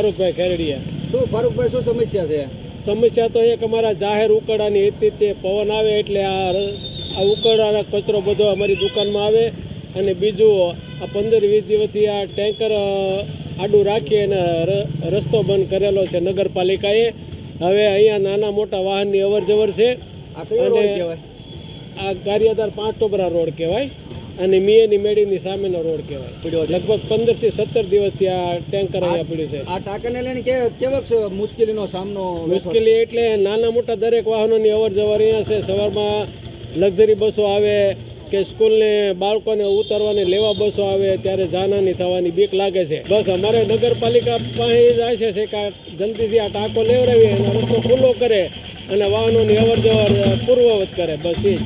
ફારૂકભાઈ ખેરડીયા. શું ફારૂકભાઈ, શું સમસ્યા છે? સમસ્યા તો એક અમારા જાહેર ઉકરડાની હતી, તે પવન આવે એટલે આ ઉકરડાનો કચરો બધો અમારી દુકાનમાં આવે, અને બીજું આ 15-20 દિવસથી આ ટેન્કર આડું રાખી અને રસ્તો બંધ કરેલો છે નગરપાલિકાએ. હવે અહીંયા નાના મોટા વાહનની અવર જવર છે. આ કયો રોડ કહેવાય? આ ગારિયાધાર 5 ટોબરા રોડ કહેવાય અને મિયાની મેડીની સામેનો રોડ કહેવાય. લગભગ 15 થી 17 દિવસથી આ ટેન્કર અહીંયા પડ્યું છે. આ ટાંકાને લઈને કેવો મુશ્કેલીનો સામનો? મુશ્કેલી એટલે નાના મોટા દરેક વાહનોની અવર જવર અહીંયા છે. સવારમાં લક્ઝરી બસો આવે કે સ્કૂલને બાળકોને ઉતારવાને લેવા બસો આવે ત્યારે જાનહાની થવાની બીક લાગે છે. બસ અમારે નગરપાલિકા પાસે જાય છે કે જલ્દીથી આ ટાંકો લેવડાવી અને રસ્તો ખુલ્લો કરે અને વાહનોની અવર જવર પૂર્વવત કરે, બસ એ જ.